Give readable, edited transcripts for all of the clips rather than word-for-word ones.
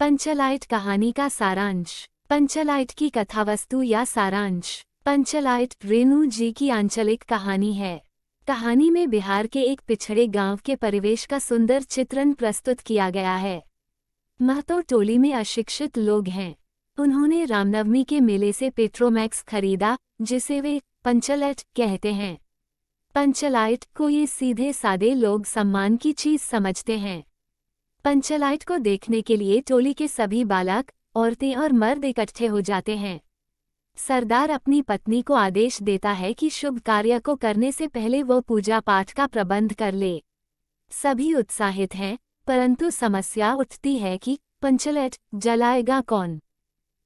पंचलाइट कहानी का सारांश। पंचलाइट की कथावस्तु या सारांश। पंचलाइट रेणु जी की आंचलिक कहानी है। कहानी में बिहार के एक पिछड़े गांव के परिवेश का सुंदर चित्रण प्रस्तुत किया गया है। महतो टोली में अशिक्षित लोग हैं। उन्होंने रामनवमी के मेले से पेट्रोमैक्स खरीदा, जिसे वे पंचलाइट कहते हैं। पंचलाइट को ये सीधे सादे लोग सम्मान की चीज समझते हैं। पंचलाइट को देखने के लिए टोली के सभी बालक, औरतें और मर्द इकट्ठे हो जाते हैं। सरदार अपनी पत्नी को आदेश देता है कि शुभ कार्य को करने से पहले वो पूजा पाठ का प्रबंध कर ले। सभी उत्साहित हैं, परंतु समस्या उठती है कि पंचलाइट जलाएगा कौन।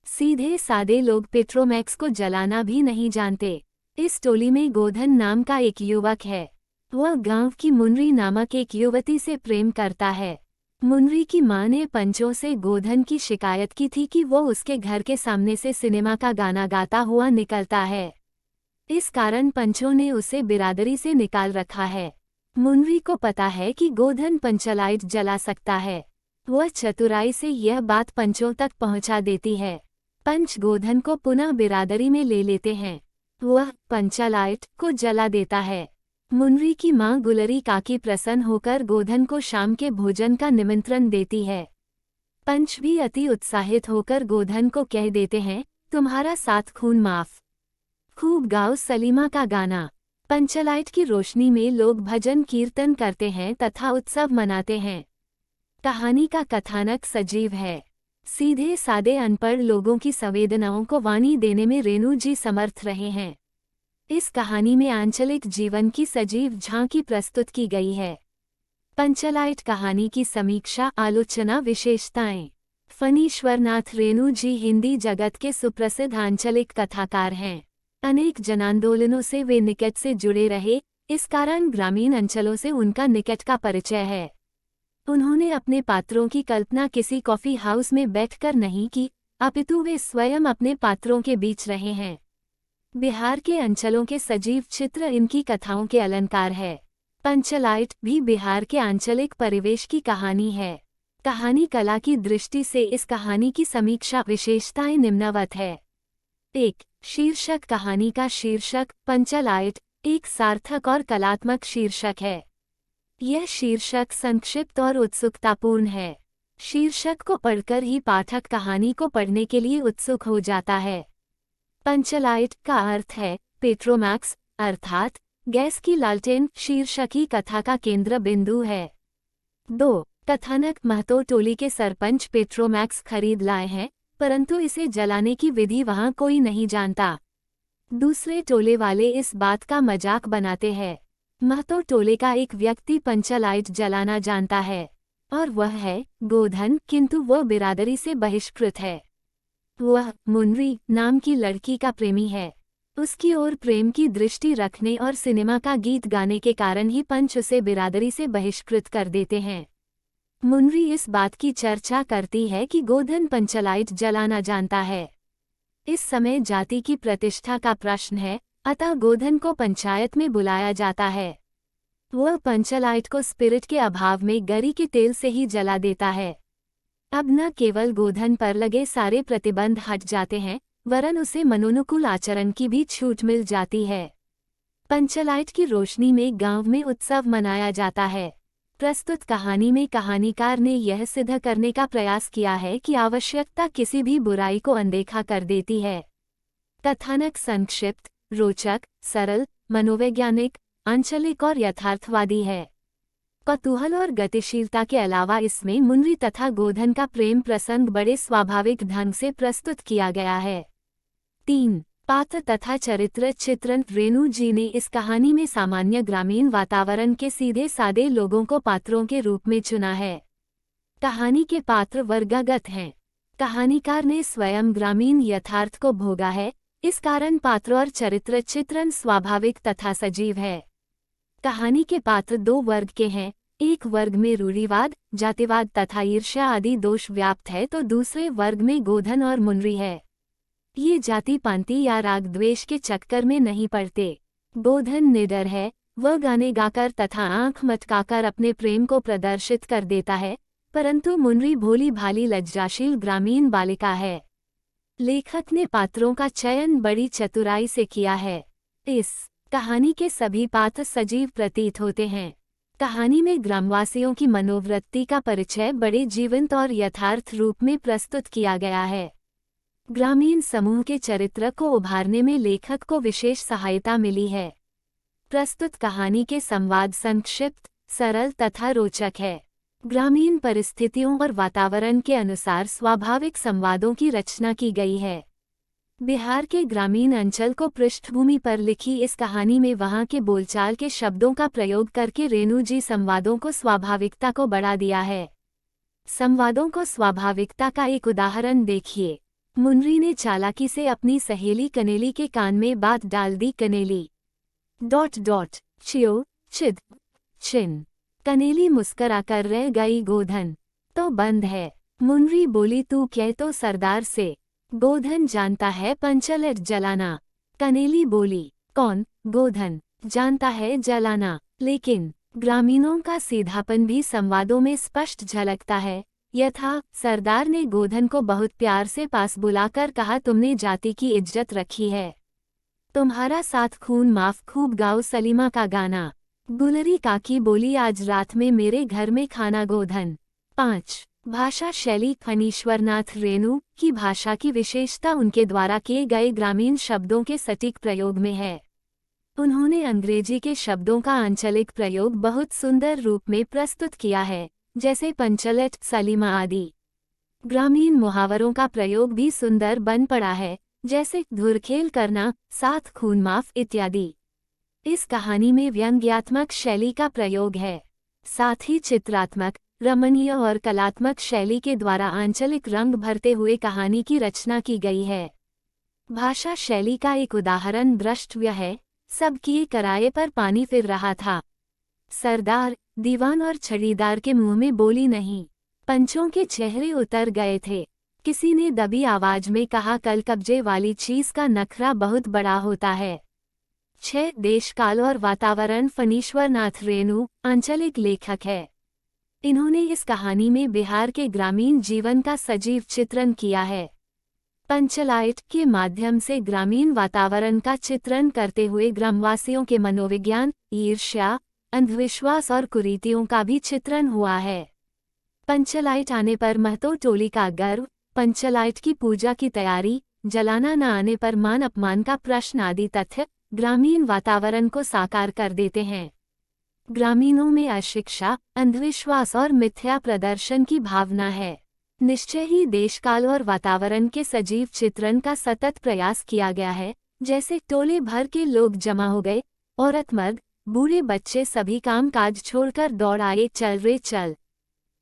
सीधे सादे लोग पेट्रोमैक्स को जलाना भी नहीं जानते। इस टोली में गोधन नाम का एक युवक है। वह गांव की मुनरी नामक एक युवती से प्रेम करता है। मुनरी की मां ने पंचों से गोधन की शिकायत की थी कि वो उसके घर के सामने से सिनेमा का गाना गाता हुआ निकलता है। इस कारण पंचों ने उसे बिरादरी से निकाल रखा है। मुनरी को पता है कि गोधन पंचलाइट जला सकता है। वह चतुराई से यह बात पंचों तक पहुंचा देती है। पंच गोधन को पुनः बिरादरी में ले लेते हैं। वह पंचलाइट को जला देता है। मुनरी की मां गुलरी काकी प्रसन्न होकर गोधन को शाम के भोजन का निमंत्रण देती है। पंच भी अति उत्साहित होकर गोधन को कह देते हैं, तुम्हारा 7 खून माफ। खूब गाओ सलीमा का गाना। पंचलाइट की रोशनी में लोग भजन कीर्तन करते हैं तथा उत्सव मनाते हैं। कहानी का कथानक सजीव है। सीधे सादे अनपढ़ लोगों की संवेदनाओं को वाणी देने में रेणु जी समर्थ रहे हैं। इस कहानी में आंचलिक जीवन की सजीव झांकी प्रस्तुत की गई है। पंचलाइट कहानी की समीक्षा, आलोचना, विशेषताएं। फणीश्वरनाथ रेणु जी हिंदी जगत के सुप्रसिद्ध आंचलिक कथाकार हैं। अनेक जनांदोलनों से वे निकट से जुड़े रहे, इस कारण ग्रामीण अंचलों से उनका निकट का परिचय है। उन्होंने अपने पात्रों की कल्पना किसी कॉफी हाउस में बैठकर नहीं की, अपितु वे स्वयं अपने पात्रों के बीच रहे हैं। बिहार के अंचलों के सजीव चित्र इनकी कथाओं के अलंकार है। पंचलाइट भी बिहार के आंचलिक परिवेश की कहानी है। कहानी कला की दृष्टि से इस कहानी की समीक्षा, विशेषताएं निम्नवत है। 1. शीर्षक। कहानी का शीर्षक पंचलाइट एक सार्थक और कलात्मक शीर्षक है। यह शीर्षक संक्षिप्त और उत्सुकतापूर्ण है। शीर्षक को पढ़कर ही पाठक कहानी को पढ़ने के लिए उत्सुक हो जाता है। पंचलाइट का अर्थ है पेट्रोमैक्स, अर्थात गैस की लालटेन। शीर्षक ही कथा का केंद्र बिंदु है। 2. कथानक। महतो टोली के सरपंच पेट्रोमैक्स खरीद लाए हैं, परंतु इसे जलाने की विधि वहां कोई नहीं जानता। दूसरे टोले वाले इस बात का मजाक बनाते हैं। महतो टोले का एक व्यक्ति पंचलाइट जलाना जानता है, और वह है गोधन, किंतु वह बिरादरी से बहिष्कृत है। वह मुनरी नाम की लड़की का प्रेमी है। उसकी ओर प्रेम की दृष्टि रखने और सिनेमा का गीत गाने के कारण ही पंच उसे बिरादरी से बहिष्कृत कर देते हैं। मुनरी इस बात की चर्चा करती है कि गोधन पंचलाइट जलाना जानता है। इस समय जाति की प्रतिष्ठा का प्रश्न है, अतः गोधन को पंचायत में बुलाया जाता है। वह पंचलाइट को स्पिरिट के अभाव में गरी के तेल से ही जला देता है। अब न केवल गोधन पर लगे सारे प्रतिबंध हट जाते हैं, वरन उसे मनोनुकूल आचरण की भी छूट मिल जाती है। पंचलाइट की रोशनी में गांव में उत्सव मनाया जाता है। प्रस्तुत कहानी में कहानीकार ने यह सिद्ध करने का प्रयास किया है कि आवश्यकता किसी भी बुराई को अनदेखा कर देती है। कथानक संक्षिप्त, रोचक, सरल, मनोवैज्ञानिक, आंचलिक और यथार्थवादी है। कौतूहल और गतिशीलता के अलावा इसमें मुनरी तथा गोधन का प्रेम प्रसंग बड़े स्वाभाविक ढंग से प्रस्तुत किया गया है। 3. पात्र तथा चरित्र चित्रण। रेणु जी ने इस कहानी में सामान्य ग्रामीण वातावरण के सीधे सादे लोगों को पात्रों के रूप में चुना है। कहानी के पात्र वर्गगत हैं। कहानीकार ने स्वयं ग्रामीण यथार्थ को भोगा है, इस कारण पात्र और चरित्र चित्रण स्वाभाविक तथा सजीव है। कहानी के पात्र 2 वर्ग के हैं। एक वर्ग में रूढ़िवाद, जातिवाद तथा ईर्ष्या आदि दोष व्याप्त है, तो दूसरे वर्ग में गोधन और मुनरी है। ये जाति पांति या राग द्वेष के चक्कर में नहीं पड़ते। गोधन निडर है, वह गाने गाकर तथा आंख मटकाकर अपने प्रेम को प्रदर्शित कर देता है, परंतु मुनरी भोली भाली लज्जाशील ग्रामीण बालिका है। लेखक ने पात्रों का चयन बड़ी चतुराई से किया है। इस कहानी के सभी पात्र सजीव प्रतीत होते हैं। कहानी में ग्रामवासियों की मनोवृत्ति का परिचय बड़े जीवंत और यथार्थ रूप में प्रस्तुत किया गया है। ग्रामीण समूह के चरित्र को उभारने में लेखक को विशेष सहायता मिली है। प्रस्तुत कहानी के संवाद संक्षिप्त, सरल तथा रोचक है। ग्रामीण परिस्थितियों और वातावरण के अनुसार स्वाभाविक संवादों की रचना की गई है। बिहार के ग्रामीण अंचल को पृष्ठभूमि पर लिखी इस कहानी में वहां के बोलचाल के शब्दों का प्रयोग करके रेणु जी संवादों को स्वाभाविकता को बढ़ा दिया है। संवादों को स्वाभाविकता का एक उदाहरण देखिए। मुनरी ने चालाकी से अपनी सहेली कनेली के कान में बात डाल दी। कनेली ... चियो चिद चिन। कनेली मुस्कराकर रह गई। गोधन तो बंद है। मुनरी बोली तू कह तो सरदार से। गोधन जानता है पंचलेट जलाना। कनेली बोली कौन? गोधन जानता है जलाना। लेकिन ग्रामीणों का सीधापन भी संवादों में स्पष्ट झलकता है। यथा सरदार ने गोधन को बहुत प्यार से पास बुलाकर कहा, तुमने जाति की इज्जत रखी है। तुम्हारा साथ खून माफ खूब गाओ सलीमा का गाना। गुलरी काकी बोली आज रात में मेरे घर में खाना। गोधन 5 भाषा शैली फणीश्वरनाथ रेणु की भाषा की विशेषता उनके द्वारा किए गए ग्रामीण शब्दों के सटीक प्रयोग में है। उन्होंने अंग्रेजी के शब्दों का आंचलिक प्रयोग बहुत सुंदर रूप में प्रस्तुत किया है, जैसे पंचलेट, सलीमा आदि। ग्रामीण मुहावरों का प्रयोग भी सुंदर बन पड़ा है, जैसे धुरखेल करना, साथ खून माफ इत्यादि। इस कहानी में व्यंग्यात्मक शैली का प्रयोग है, साथ ही चित्रात्मक, रमणीय और कलात्मक शैली के द्वारा आंचलिक रंग भरते हुए कहानी की रचना की गई है। भाषा शैली का एक उदाहरण द्रष्टव्य है। सब किए कराए पर पानी फिर रहा था। सरदार, दीवान और छड़ीदार के मुंह में बोली नहीं। पंचों के चेहरे उतर गए थे। किसी ने दबी आवाज में कहा, कल कब्जे वाली चीज का नखरा बहुत बड़ा होता है। 6 देश काल और वातावरण फणीश्वरनाथ रेणु आंचलिक लेखक है। इन्होंने इस कहानी में बिहार के ग्रामीण जीवन का सजीव चित्रण किया है। पंचलाइट के माध्यम से ग्रामीण वातावरण का चित्रण करते हुए ग्रामवासियों के मनोविज्ञान, ईर्ष्या, अंधविश्वास और कुरीतियों का भी चित्रण हुआ है। पंचलाइट आने पर महतो टोली का गर्व, पंचलाइट की पूजा की तैयारी, जलाना न आने पर मान अपमान का प्रश्न आदि तथ्य ग्रामीण वातावरण को साकार कर देते हैं। ग्रामीणों में अशिक्षा, अंधविश्वास और मिथ्या प्रदर्शन की भावना है। निश्चय ही देशकाल और वातावरण के सजीव चित्रण का सतत प्रयास किया गया है, जैसे टोले भर के लोग जमा हो गए, औरत मर्द, बूढ़े बच्चे सभी काम काज छोड़कर दौड़ आए, चल रे चल,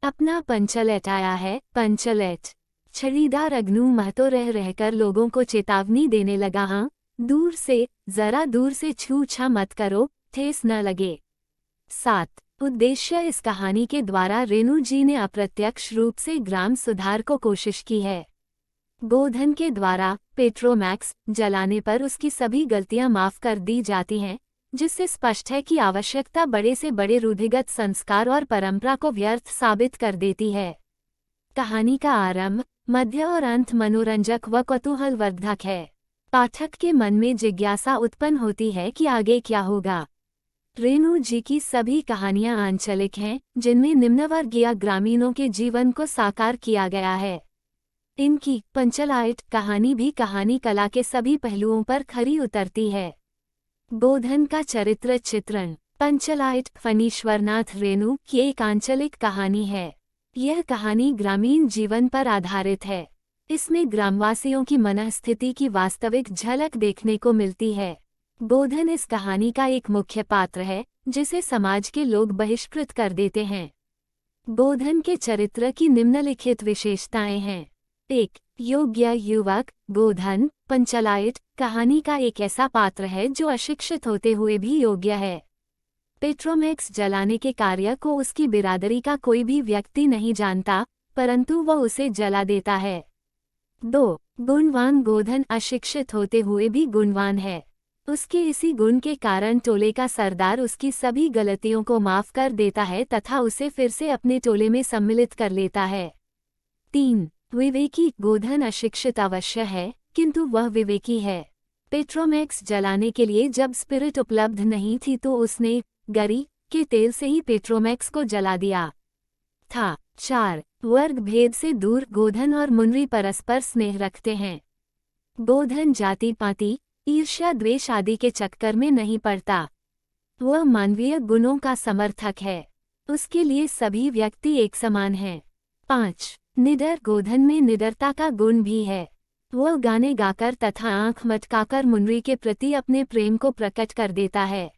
अपना पंचलेट आया है, पंचलेट। छड़ीदार अग्नू महतो रह रहकर लोगों को चेतावनी देने लगा, हाँ दूर से, जरा दूर से छू छा मत करो, ठेस न लगे। 7 उद्देश्य इस कहानी के द्वारा रेणु जी ने अप्रत्यक्ष रूप से ग्राम सुधार को कोशिश की है। गोधन के द्वारा पेट्रोमैक्स जलाने पर उसकी सभी गलतियां माफ कर दी जाती हैं, जिससे स्पष्ट है कि आवश्यकता बड़े से बड़े रूढ़िगत संस्कार और परंपरा को व्यर्थ साबित कर देती है। कहानी का आरंभ, मध्य और अंत मनोरंजक व कौतूहलवर्धक है। पाठक के मन में जिज्ञासा उत्पन्न होती है कि आगे क्या होगा। रेणु जी की सभी कहानियां आंचलिक हैं, जिनमें निम्नवर्गीय ग्रामीणों के जीवन को साकार किया गया है। इनकी पंचलाइट कहानी भी कहानी कला के सभी पहलुओं पर खरी उतरती है। गोधन का चरित्र चित्रण। पंचलाइट फणीश्वरनाथ रेणु की एक आंचलिक कहानी है। यह कहानी ग्रामीण जीवन पर आधारित है। इसमें ग्रामवासियों की मनःस्थिति की वास्तविक झलक देखने को मिलती है। गोधन इस कहानी का एक मुख्य पात्र है, जिसे समाज के लोग बहिष्कृत कर देते हैं। गोधन के चरित्र की निम्नलिखित विशेषताएं हैं। 1. योग्य युवक। गोधन पंचलाइट कहानी का एक ऐसा पात्र है जो अशिक्षित होते हुए भी योग्य है। पेट्रोमैक्स जलाने के कार्य को उसकी बिरादरी का कोई भी व्यक्ति नहीं जानता, परंतु वह उसे जला देता है। 2. गुणवान। गोधन अशिक्षित होते हुए भी गुणवान है। उसके इसी गुण के कारण टोले का सरदार उसकी सभी गलतियों को माफ कर देता है तथा उसे फिर से अपने टोले में सम्मिलित कर लेता है। 3. विवेकी गोधन अशिक्षित अवश्य है, किंतु वह विवेकी है। पेट्रोमैक्स जलाने के लिए जब स्पिरिट उपलब्ध नहीं थी तो उसने गरी के तेल से ही पेट्रोमैक्स को जला दिया था। 4. वर्ग भेद से दूर गोधन और मुनरी परस्पर स्नेह रखते हैं। गोधन जाति पाति, ईर्ष्या द्वेष आदि के चक्कर में नहीं पड़ता। वह मानवीय गुणों का समर्थक है। उसके लिए सभी व्यक्ति एक समान हैं। 5. निडर गोधन में निडरता का गुण भी है। वह गाने गाकर तथा आंख मटकाकर मुनरी के प्रति अपने प्रेम को प्रकट कर देता है।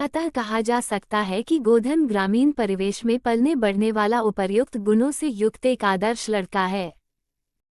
अतः कहा जा सकता है कि गोधन ग्रामीण परिवेश में पलने बढ़ने वाला उपर्युक्त गुणों से युक्त एक आदर्श लड़का है।